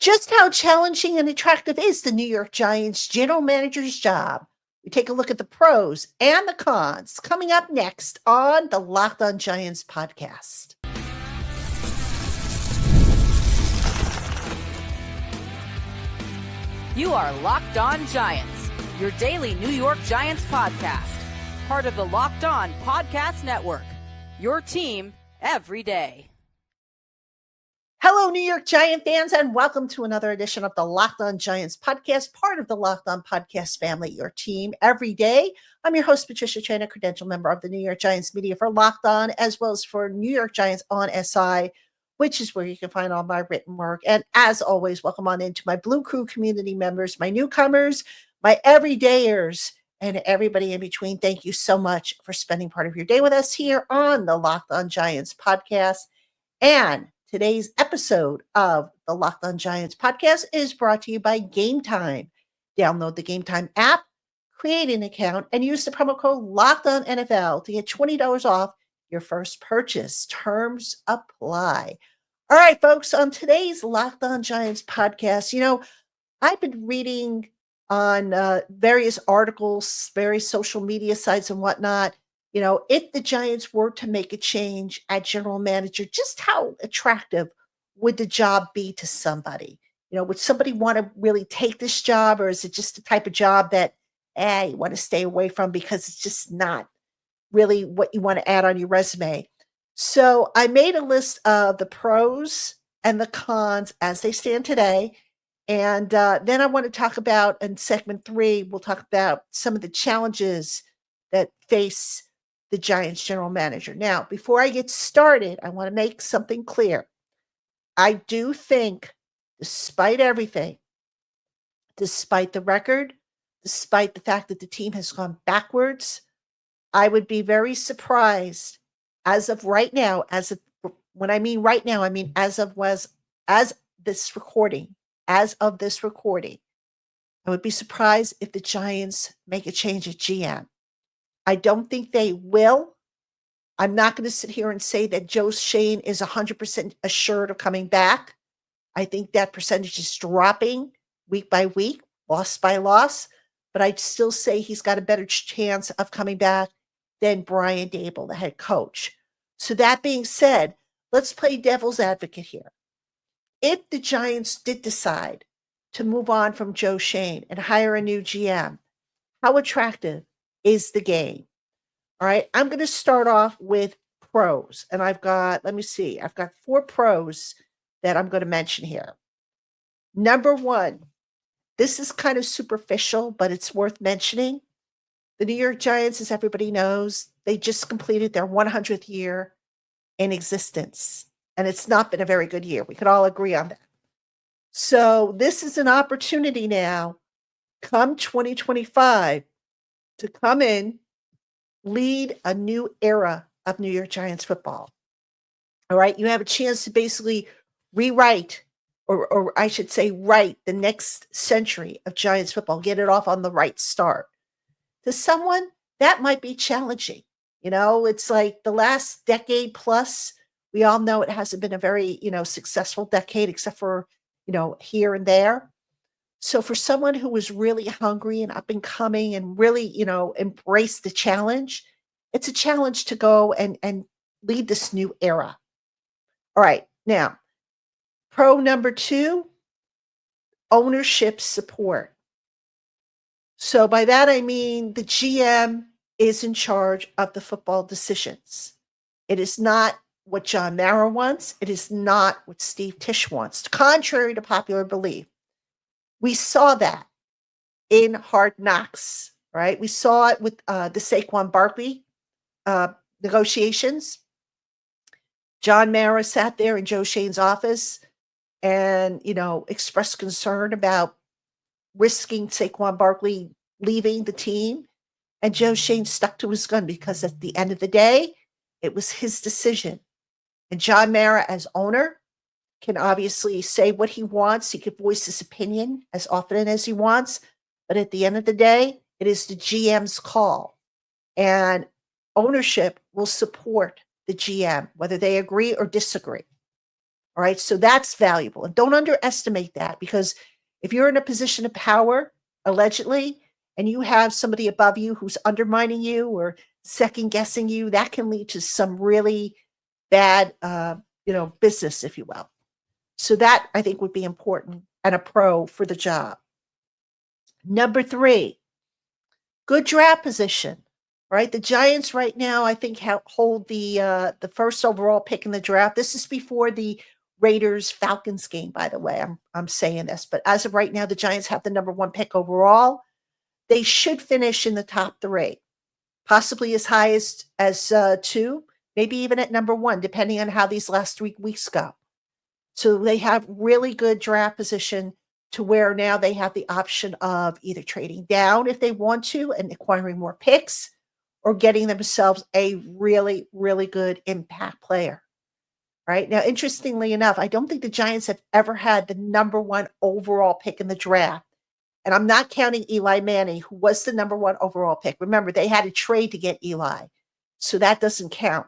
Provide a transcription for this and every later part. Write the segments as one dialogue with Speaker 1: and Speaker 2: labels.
Speaker 1: Just how challenging and attractive is the New York Giants general manager's job? We take a look at the pros and the cons coming up next on the Locked On Giants podcast.
Speaker 2: You are Locked On Giants, your daily New York Giants podcast. Part of the Locked On Podcast Network, your team every day.
Speaker 1: Hello, New York Giant fans, and welcome to another edition of the Locked On Giants podcast, part of the Locked On Podcast family, your team every day. I'm your host, Patricia Traina, credential member of the New York Giants media for Locked On, as well as for New York Giants on SI, which is where you can find all my written work. And as always, welcome on into my Blue Crew community members, my newcomers, my everydayers, and everybody in between. Thank you so much for spending part of your day with us here on the Locked On Giants podcast. And today's episode of the Locked On Giants podcast is brought to you by Game Time. Download the Game Time app, create an account, and use the promo code LOCKEDONNFL to get $20 off your first purchase. Terms apply. All right, folks, on today's Locked On Giants podcast, I've been reading on various articles, various social media sites and whatnot, if the Giants were to make a change at general manager, just how attractive would the job be to somebody? Would somebody want to really take this job, or is it just the type of job that you want to stay away from because it's just not really what you want to add on your resume? So I made a list of the pros and the cons as they stand today. And then I want to talk about, in segment 3, we'll talk about some of the challenges that face the Giants general manager. Now, before I get started, I want to make something clear. I do think, despite everything, despite the record, despite the fact that the team has gone backwards, I would be very surprised as of right now, when I mean right now, I mean as of this recording, I would be surprised if the Giants make a change at GM. I don't think they will. I'm not going to sit here and say that Joe Schoen is 100% assured of coming back. I think that percentage is dropping week by week, loss by loss, but I'd still say he's got a better chance of coming back than Brian Daboll, the head coach. So that being said, let's play devil's advocate here. If the Giants did decide to move on from Joe Schoen and hire a new GM, how attractive is the game? All right, I'm going to start off with pros, and I've got 4 pros that I'm going to mention here. Number 1, this is kind of superficial, but it's worth mentioning. The New York Giants, as everybody knows, they just completed their 100th year in existence, and it's not been a very good year. We could all agree on that. So this is an opportunity now, come 2025, to come in, lead a new era of New York Giants football. All right, you have a chance to basically rewrite, or I should say write the next century of Giants football, get it off on the right start. To someone, that might be challenging. It's like the last decade plus, we all know it hasn't been a very, successful decade, except for, here and there. So for someone who was really hungry and up and coming and really, embrace the challenge, it's a challenge to go and lead this new era. All right. Now, pro number 2, ownership support. So by that, I mean the GM is in charge of the football decisions. It is not what John Mara wants. It is not what Steve Tisch wants, contrary to popular belief. We saw that in Hard Knocks, right? We saw it with the Saquon Barkley negotiations. John Mara sat there in Joe Schoen's office and, expressed concern about risking Saquon Barkley leaving the team. And Joe Schoen stuck to his gun because at the end of the day, it was his decision. And John Mara, as owner, can obviously say what he wants. He can voice his opinion as often as he wants. But at the end of the day, it is the GM's call. And ownership will support the GM, whether they agree or disagree. All right. So that's valuable. And don't underestimate that, because if you're in a position of power, allegedly, and you have somebody above you who's undermining you or second guessing you, that can lead to some really bad, business, if you will. So that I think would be important and a pro for the job. Number 3, good draft position. Right, the Giants right now, I think, hold the first overall pick in the draft. This is before the Raiders Falcons game, by the way. I'm saying this, but as of right now, the Giants have the number 1 pick overall. They should finish in the top 3, possibly as high as 2, maybe even at number 1, depending on how these last 3 weeks go. So they have really good draft position to where now they have the option of either trading down if they want to and acquiring more picks, or getting themselves a really, really good impact player. Right now, interestingly enough, I don't think the Giants have ever had the number 1 overall pick in the draft. And I'm not counting Eli Manning, who was the number 1 overall pick. Remember, they had a trade to get Eli, so that doesn't count.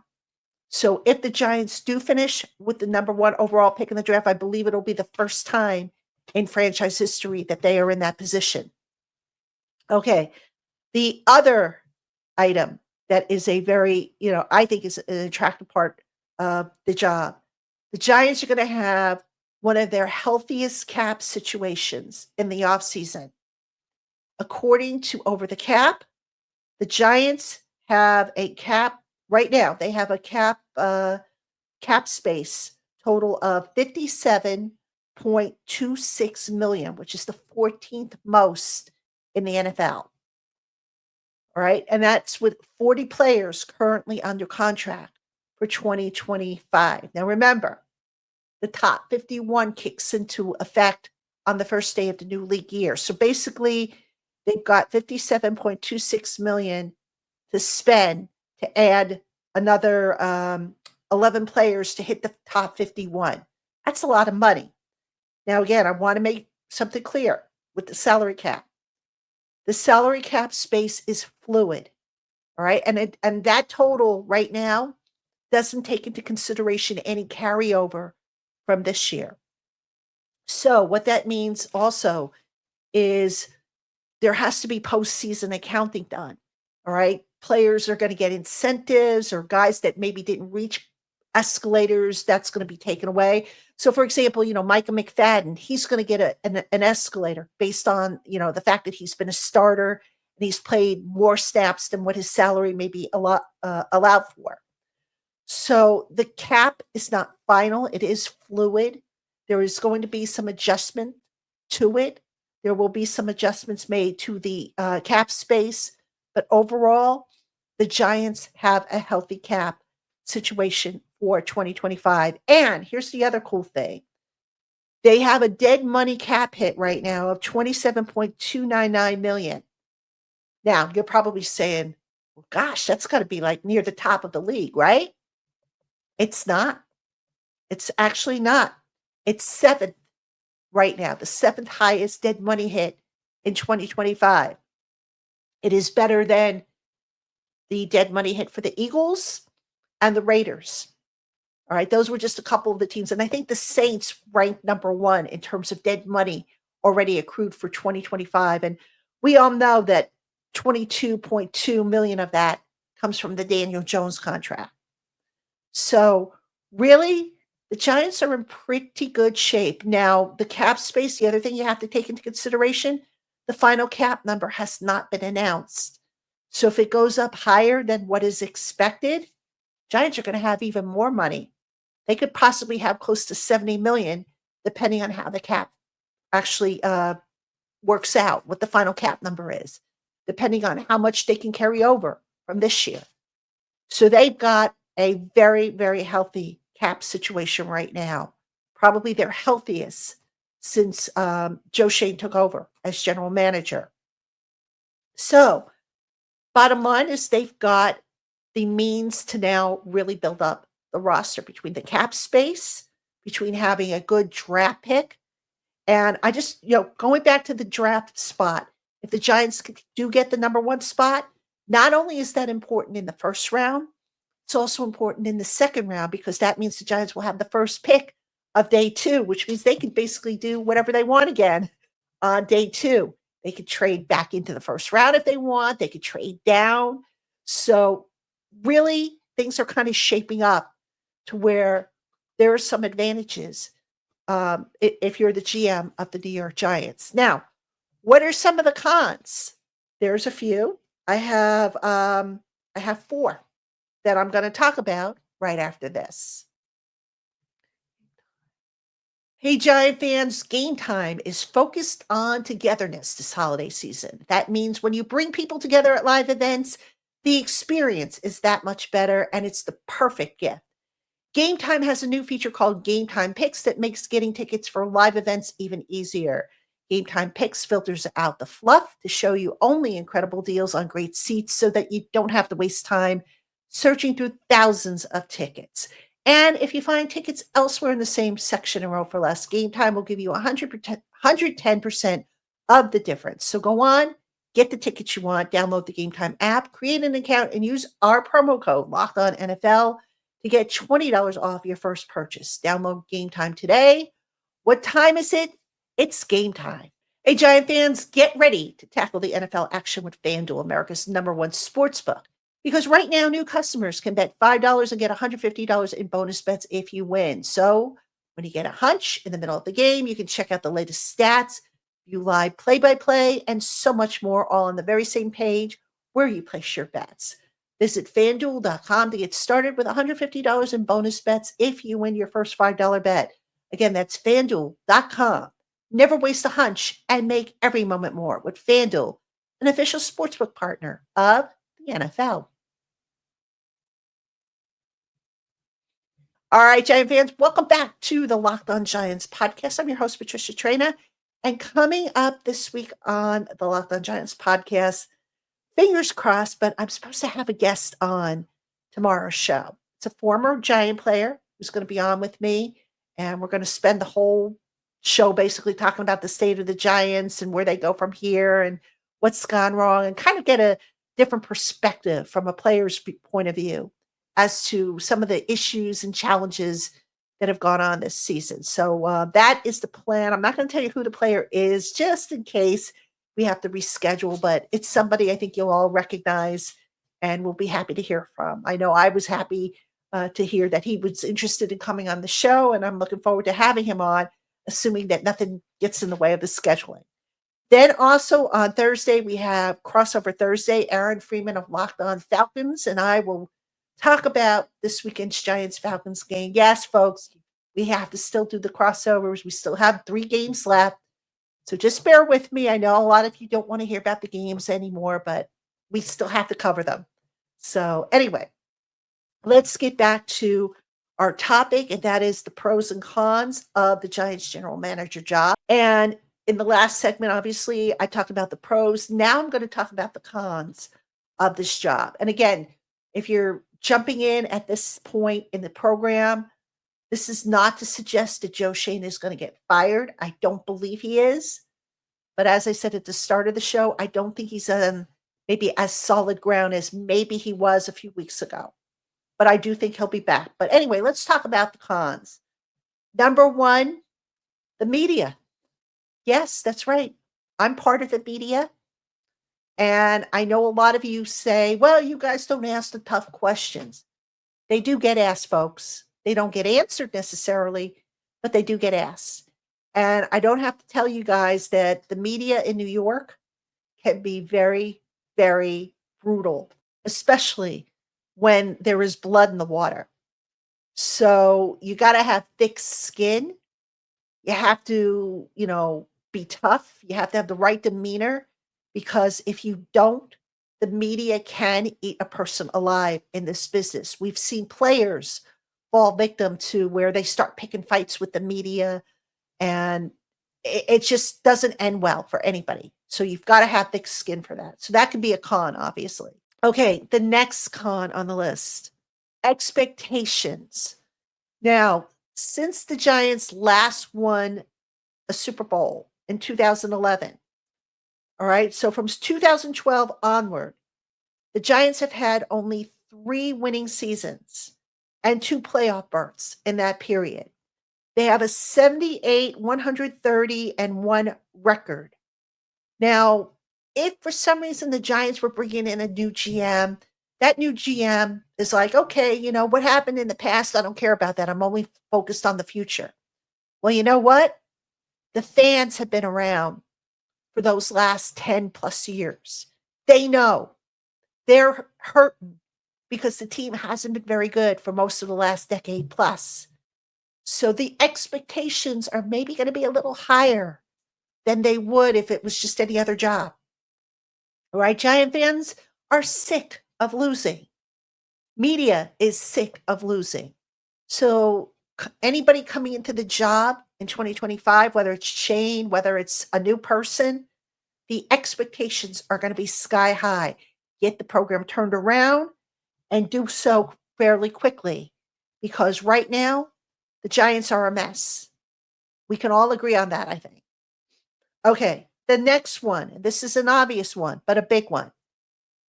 Speaker 1: So if the Giants do finish with the number 1 overall pick in the draft, I believe it'll be the first time in franchise history that they are in that position. Okay. The other item that is a very, I think is an attractive part of the job. The Giants are going to have one of their healthiest cap situations in the offseason. According to Over the Cap, the Giants have a cap right now. They have a cap space total of $57.26 million, which is the 14th most in the NFL. All right. And that's with 40 players currently under contract for 2025. Now, remember, the top 51 kicks into effect on the first day of the new league year. So basically, they've got $57.26 million to spend to add another 11 players to hit the top 51. That's a lot of money. Now, again, I want to make something clear with the salary cap. The salary cap space is fluid, all right? And that total right now doesn't take into consideration any carryover from this year. So what that means also is there has to be postseason accounting done, all right? Players are going to get incentives, or guys that maybe didn't reach escalators, that's going to be taken away. So, for example, Micah McFadden, he's going to get an escalator based on, the fact that he's been a starter and he's played more snaps than what his salary may be allowed for. So the cap is not final. It is fluid. There is going to be some adjustment to it. There will be some adjustments made to the cap space. But overall, the Giants have a healthy cap situation for 2025. And here's the other cool thing. They have a dead money cap hit right now of $27.299 million. Now, you're probably saying, well, gosh, that's got to be like near the top of the league, right? It's not. It's actually not. It's 7th right now, the 7th highest dead money hit in 2025. It is better than the dead money hit for the Eagles and the Raiders. All right, those were just a couple of the teams. And I think the Saints ranked number 1 in terms of dead money already accrued for 2025. And we all know that 22.2 million of that comes from the Daniel Jones contract. So really, the Giants are in pretty good shape. Now, the cap space, the other thing you have to take into consideration, the final cap number has not been announced. So if it goes up higher than what is expected, Giants are going to have even more money. They could possibly have close to 70 million, depending on how the cap actually works out, what the final cap number is, depending on how much they can carry over from this year. So they've got a very, very healthy cap situation right now, probably their healthiest since Joe Schoen took over as general manager. So bottom line is they've got the means to now really build up the roster between the cap space, between having a good draft pick. And I just, going back to the draft spot, if the Giants do get the number 1 spot, not only is that important in the first round, it's also important in the second round, because that means the Giants will have the first pick of day 2, which means they can basically do whatever they want again on day 2. They could trade back into the first round if they want. They could trade down. So really, things are kind of shaping up to where there are some advantages if you're the GM of the New York Giants. Now, what are some of the cons? There's a few. I have 4 that I'm going to talk about right after this. Hey, Giant fans, Game Time is focused on togetherness this holiday season. That means when you bring people together at live events, the experience is that much better and it's the perfect gift. Game Time has a new feature called Game Time Picks that makes getting tickets for live events even easier. Game Time Picks filters out the fluff to show you only incredible deals on great seats so that you don't have to waste time searching through thousands of tickets. And if you find tickets elsewhere in the same section and row for less, Game Time will give you 110% of the difference. So go on, get the tickets you want, download the Game Time app, create an account, and use our promo code LOCKEDONNFL to get $20 off your first purchase. Download Game Time today. What time is it? It's game time. Hey, Giant fans, get ready to tackle the NFL action with FanDuel, America's #1 sportsbook. Because right now, new customers can bet $5 and get $150 in bonus bets if you win. So when you get a hunch in the middle of the game, you can check out the latest stats, view live play-by-play, and so much more, all on the very same page where you place your bets. Visit FanDuel.com to get started with $150 in bonus bets if you win your first $5 bet. Again, that's FanDuel.com. Never waste a hunch and make every moment more with FanDuel, an official sportsbook partner of the NFL. All right, Giant fans, welcome back to the Locked On Giants podcast. I'm your host, Patricia Traina. And coming up this week on the Locked On Giants podcast, fingers crossed, but I'm supposed to have a guest on tomorrow's show. It's a former Giant player who's going to be on with me, and we're going to spend the whole show basically talking about the state of the Giants and where they go from here and what's gone wrong and kind of get a different perspective from a player's point of view as to some of the issues and challenges that have gone on this season. So that is the plan. I'm not going to tell you who the player is just in case we have to reschedule, but it's somebody I think you'll all recognize and we'll be happy to hear from. I know I was happy to hear that he was interested in coming on the show, and I'm looking forward to having him on, assuming that nothing gets in the way of the scheduling. Then also on Thursday, we have Crossover Thursday. Aaron Freeman of Locked On Falcons and I will talk about this weekend's Giants-Falcons game. Yes, folks, we have to still do the crossovers. We still have 3 games left. So just bear with me. I know a lot of you don't want to hear about the games anymore, but we still have to cover them. So anyway, let's get back to our topic, and that is the pros and cons of the Giants general manager job. And in the last segment, obviously, I talked about the pros. Now I'm going to talk about the cons of this job. And again, if you're jumping in at this point in the program, this is not to suggest that Joe Schoen is going to get fired. I don't believe he is. But as I said at the start of the show, I don't think he's on maybe as solid ground as maybe he was a few weeks ago. But I do think he'll be back. But anyway, let's talk about the cons. Number 1, the media. Yes, that's right. I'm part of the media. And I know a lot of you say, well, you guys don't ask the tough questions. They do get asked, folks. They don't get answered necessarily, but they do get asked. And I don't have to tell you guys that the media in New York can be very, very brutal, especially when there is blood in the water. So you got to have thick skin. You have to, be tough. You have to have the right demeanor, because if you don't, the media can eat a person alive in this business. We've seen players fall victim to where they start picking fights with the media, and it just doesn't end well for anybody. So you've got to have thick skin for that. So that can be a con, obviously. Okay, the next con on the list, expectations. Now, since the Giants last won a Super Bowl in 2011, all right, so from 2012 onward, the Giants have had only 3 winning seasons and 2 playoff berths in that period. They have a 78, 130, and 1 record. Now, if for some reason the Giants were bringing in a new GM, that new GM is like, okay, what happened in the past? I don't care about that. I'm only focused on the future. Well, you know what? The fans have been around for those last 10 plus years. They know they're hurting because the team hasn't been very good for most of the last decade plus. So the expectations are maybe going to be a little higher than they would if it was just any other job. All right, Giant fans are sick of losing. Media is sick of losing. So anybody coming into the job in 2025, whether it's Shane, whether it's a new person, the expectations are going to be sky high. Get the program turned around and do so fairly quickly because right now the Giants are a mess. We can all agree on that, I think. Okay, the next one. This is an obvious one, but a big one.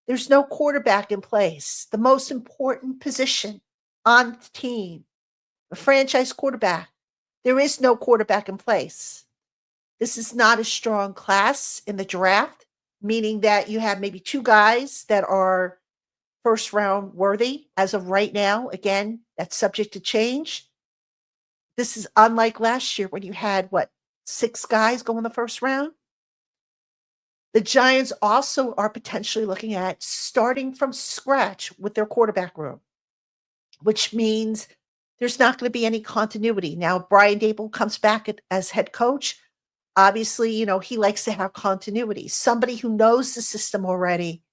Speaker 1: There's no quarterback in place. The most important position on the team, a franchise quarterback. There is no quarterback in place. This is not a strong class in the draft, meaning that you have maybe 2 guys that are first round worthy as of right now. Again, that's subject to change. This is unlike last year when you had 6 guys go in the first round. The Giants also are potentially looking at starting from scratch with their quarterback room, which means there's not going to be any continuity. Now, Brian Dable comes back as head coach. Obviously, he likes to have continuity. Somebody who knows the system already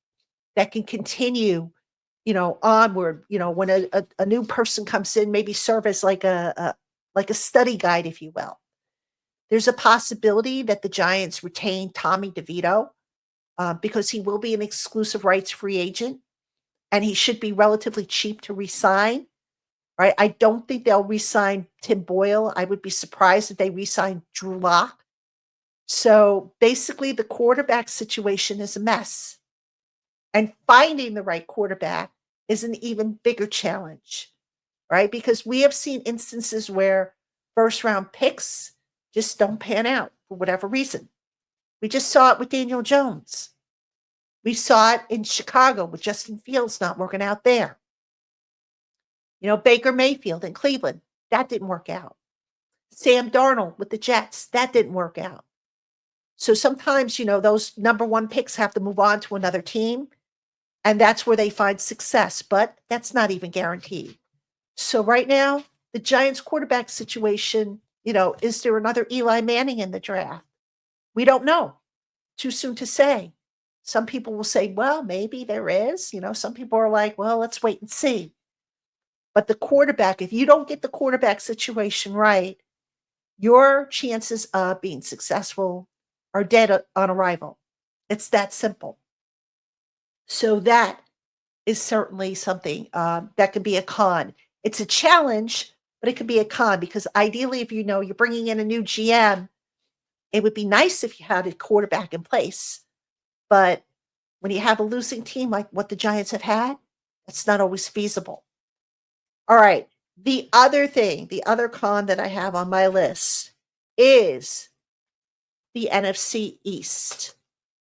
Speaker 1: that can continue, onward, when a new person comes in, maybe serve as like a study guide, if you will. There's a possibility that the Giants retain Tommy DeVito because he will be an exclusive rights free agent and he should be relatively cheap to re-sign. Right? I don't think they'll re-sign Tim Boyle. I would be surprised if they re-sign Drew Lock. So basically, the quarterback situation is a mess. And finding the right quarterback is an even bigger challenge, right? Because we have seen instances where first round picks just don't pan out for whatever reason. We just saw it with Daniel Jones. We saw it in Chicago with Justin Fields not working out there. Baker Mayfield in Cleveland, that didn't work out. Sam Darnold with the Jets, that didn't work out. So sometimes, those number 1 picks have to move on to another team, and that's where they find success, but that's not even guaranteed. So right now, the Giants quarterback situation, is there another Eli Manning in the draft? We don't know. Too soon to say. Some people will say, well, maybe there is. Some people are like, well, let's wait and see. But the quarterback, if you don't get the quarterback situation right, your chances of being successful are dead on arrival. It's that simple. So that is certainly something that could be a con. It's a challenge, but it could be a con because ideally, if you're bringing in a new GM, it would be nice if you had a quarterback in place. But when you have a losing team like what the Giants have had, that's not always feasible. All right. The other con that I have on my list is the NFC East,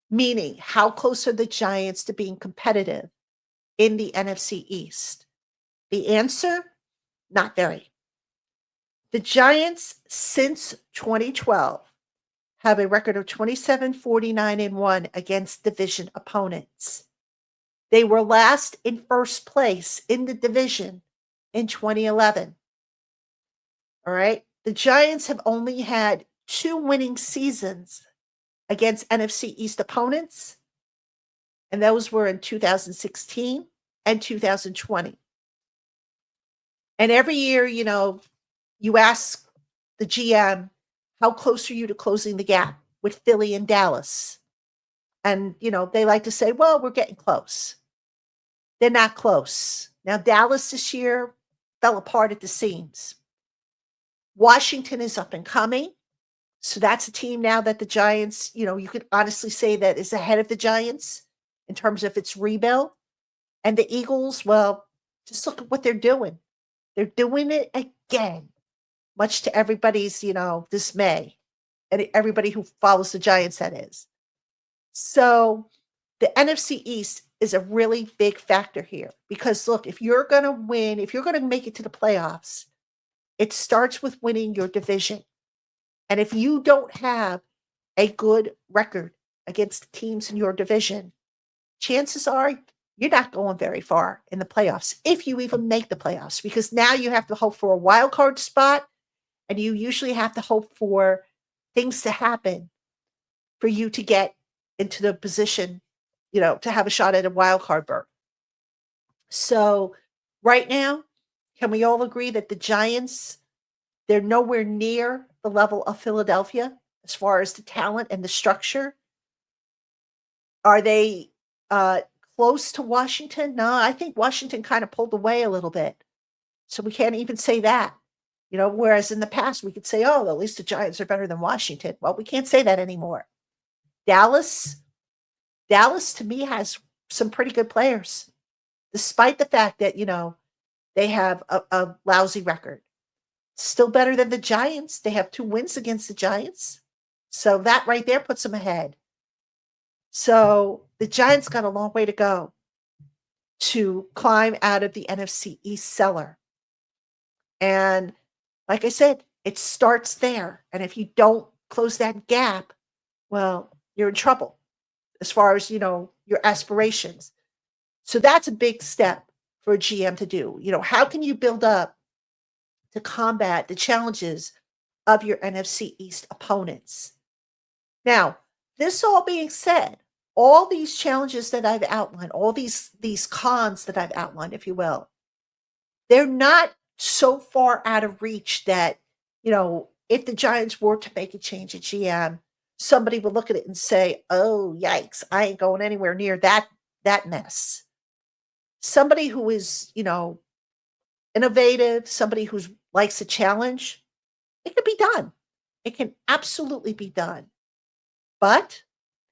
Speaker 1: meaning how close are the Giants to being competitive in the NFC East? The answer, not very. The Giants, since 2012, have a record of 27, 49, and 1 against division opponents. They were last in first place in the division in 2011. All right. The Giants have only had 2 winning seasons against NFC East opponents, and those were in 2016 and 2020. And every year, you ask the GM, how close are you to closing the gap with Philly and Dallas? And, they like to say, well, we're getting close. They're not close. Now, Dallas this year fell apart at the seams. Washington is up and coming. So that's a team now that the Giants, you could honestly say that is ahead of the Giants in terms of its rebuild. And the Eagles, well, just look at what they're doing. They're doing it again. much to everybody's, dismay, and everybody who follows the Giants, that is. So the NFC East is a really big factor here because look, if you're going to win, if you're going to make it to the playoffs, it starts with winning your division. And if you don't have a good record against the teams in your division, chances are you're not going very far in the playoffs, if you even make the playoffs, because now you have to hope for a wild card spot, and you usually have to hope for things to happen for you to get into the position, to have a shot at a wild card berth. So right now, can we all agree that the Giants, they're nowhere near the level of Philadelphia as far as the talent and the structure? Are they close to Washington? No, I think Washington kind of pulled away a little bit. So we can't even say that. Whereas in the past we could say, oh, at least the Giants are better than Washington. Well, we can't say that anymore. Dallas to me has some pretty good players, despite the fact that, they have a lousy record. Still better than the Giants. They have 2 wins against the Giants. So that right there puts them ahead. So the Giants got a long way to go to climb out of the NFC East cellar. And like I said, it starts there. And if you don't close that gap, well, you're in trouble as far as, your aspirations. So that's a big step for a GM to do. How can you build up to combat the challenges of your NFC East opponents? Now, this all being said, all these challenges that I've outlined, all these cons that I've outlined, if you will, they're not so far out of reach that, if the Giants were to make a change at GM, somebody would look at it and say, oh, yikes, I ain't going anywhere near that mess. Somebody who is, innovative, somebody who likes a challenge, it can be done. It can absolutely be done. But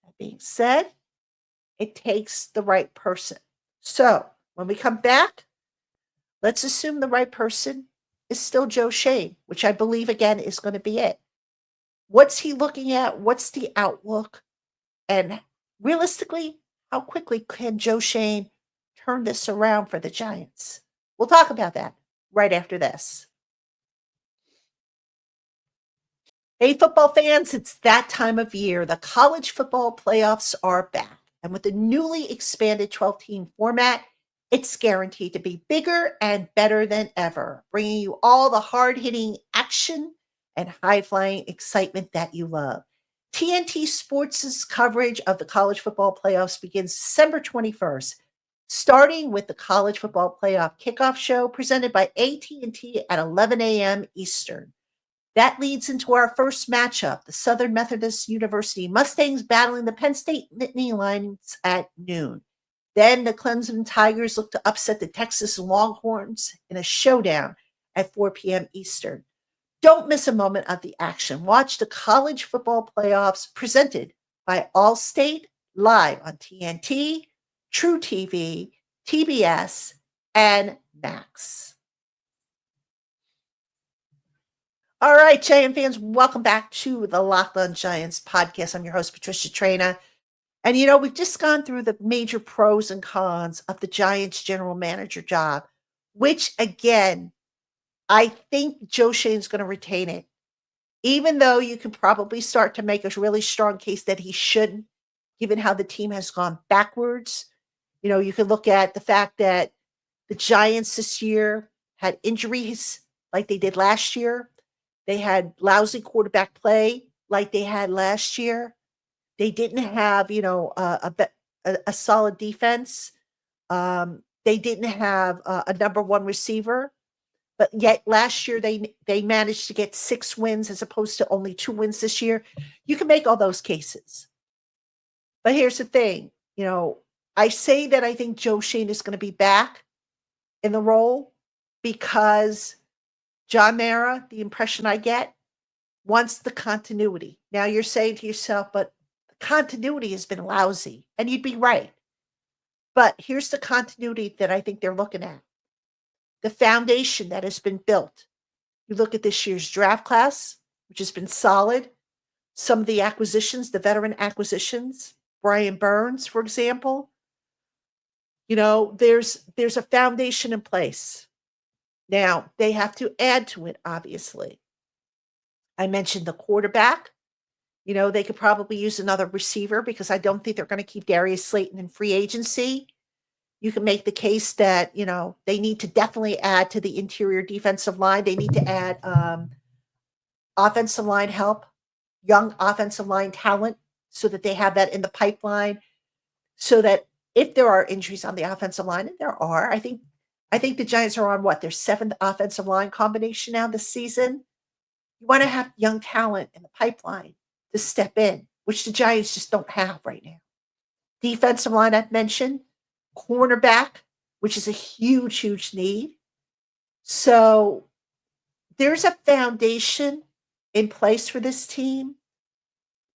Speaker 1: that being said, it takes the right person. So when we come back, let's assume the right person is still Joe Schoen, which I believe, again, is going to be it. What's he looking at? What's the outlook? And realistically, how quickly can Joe Schoen turn this around for the Giants? We'll talk about that right after this. Hey, football fans, it's that time of year. The college football playoffs are back. And with the newly expanded 12-team format, it's guaranteed to be bigger and better than ever, bringing you all the hard-hitting action and high-flying excitement that you love. TNT Sports' coverage of the college football playoffs begins December 21st, starting with the College Football Playoff Kickoff Show presented by AT&T at 11 a.m. Eastern. That leads into our first matchup, the Southern Methodist University Mustangs battling the Penn State Nittany Lions at noon. Then the Clemson Tigers look to upset the Texas Longhorns in a showdown at 4 p.m. Eastern. Don't miss a moment of the action. Watch the college football playoffs presented by Allstate live on TNT, True TV, TBS, and Max. All right, Giant fans, welcome back to the Locked On Giants podcast. I'm your host, Patricia Traina. And, we've just gone through the major pros and cons of the Giants general manager job, which, again, I think Joe Schoen's going to retain it, even though you can probably start to make a really strong case that he shouldn't, given how the team has gone backwards. You can look at the fact that the Giants this year had injuries like they did last year. They had lousy quarterback play like they had last year. They didn't have, a solid defense. They didn't have a number one receiver. But yet last year they managed to get 6 wins as opposed to only 2 wins this year. You can make all those cases. But here's the thing. I say that I think Joe Schoen is going to be back in the role because John Mara, the impression I get, wants the continuity. Now you're saying to yourself, but the continuity has been lousy. And you'd be right. But here's the continuity that I think they're looking at. The foundation that has been built You look at this year's draft class, which has been solid. Some of the acquisitions, the veteran acquisitions, Brian Burns, for example, there's a foundation in place. Now, they have to add to it, obviously. I mentioned the quarterback. They could probably use another receiver because I don't think they're going to keep Darius Slayton in free agency. You can make the case that, they need to definitely add to the interior defensive line. They need to add offensive line help, young offensive line talent, so that they have that in the pipeline, so that if there are injuries on the offensive line, and there are, I think the Giants are on their seventh offensive line combination now this season. You want to have young talent in the pipeline to step in, which the Giants just don't have right now. Defensive line, I've mentioned, cornerback, which is a huge, huge need. So there's a foundation in place for this team,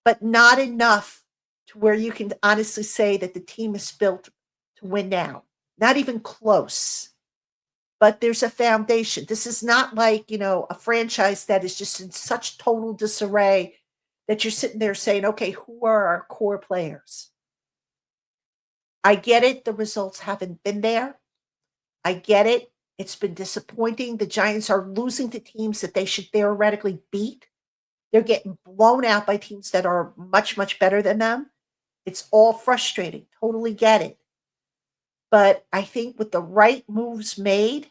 Speaker 1: but not enough to where you can honestly say that the team is built to win now. Not even close. But there's a foundation. This is not like, a franchise that is just in such total disarray that you're sitting there saying, okay, who are our core players? I get it. The results haven't been there. I get it. It's been disappointing. The Giants are losing to teams that they should theoretically beat. They're getting blown out by teams that are much, much better than them. It's all frustrating. Totally get it. But I think with the right moves made,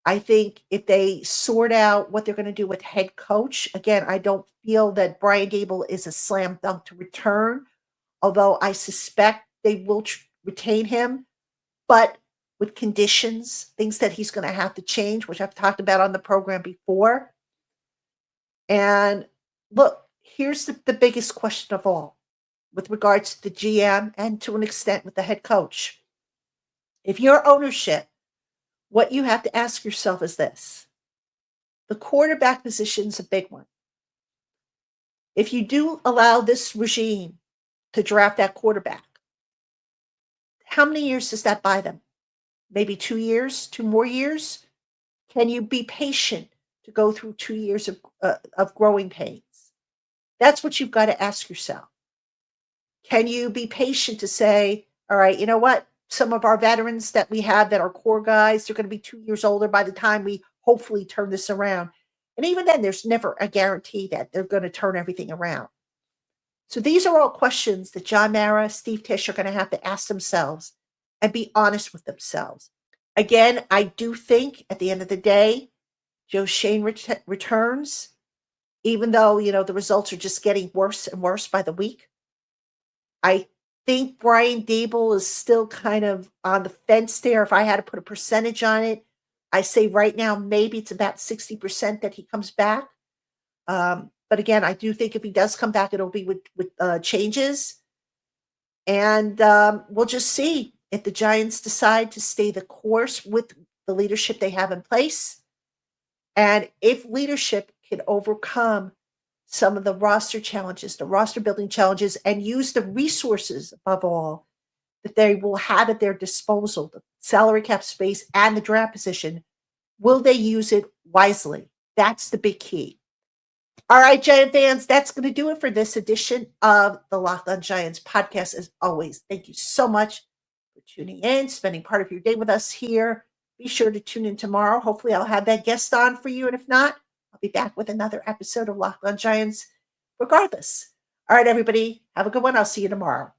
Speaker 1: I think if they sort out what they're going to do with head coach, again, I don't feel that Brian Dable is a slam dunk to return, although I suspect they will retain him, but with conditions, things that he's going to have to change, which I've talked about on the program before. And look, here's the biggest question of all with regards to the GM and to an extent with the head coach. If you're ownership, what you have to ask yourself is this. The quarterback position is a big one. If you do allow this regime to draft that quarterback, how many years does that buy them? Maybe 2 years, 2 more years? Can you be patient to go through 2 years of growing pains? That's what you've got to ask yourself. Can you be patient to say, all right, you know what? Some of our veterans that we have that are core guys, they're going to be 2 years older by the time we hopefully turn this around. And even then, there's never a guarantee that they're going to turn everything around. So these are all questions that John Mara, Steve Tisch are going to have to ask themselves and be honest with themselves. Again, I do think at the end of the day, Joe Schoen returns, even though, the results are just getting worse and worse by the week. I think Brian Dable is still kind of on the fence there. If I had to put a percentage on it, I say right now, maybe it's about 60% that he comes back. But again, I do think if he does come back, it'll be with changes. And we'll just see if the Giants decide to stay the course with the leadership they have in place. And if leadership can overcome some of the roster challenges, the roster building challenges, and use the resources above all that they will have at their disposal, the salary cap space and the draft position, will they use it wisely? That's the big key. All right, Giant fans, that's going to do it for this edition of the Locked On Giants podcast. As always, thank you so much for tuning in, spending part of your day with us here. Be sure to tune in tomorrow. Hopefully, I'll have that guest on for you. And if not, I'll be back with another episode of Locked On Giants regardless. All right, everybody, have a good one. I'll see you tomorrow.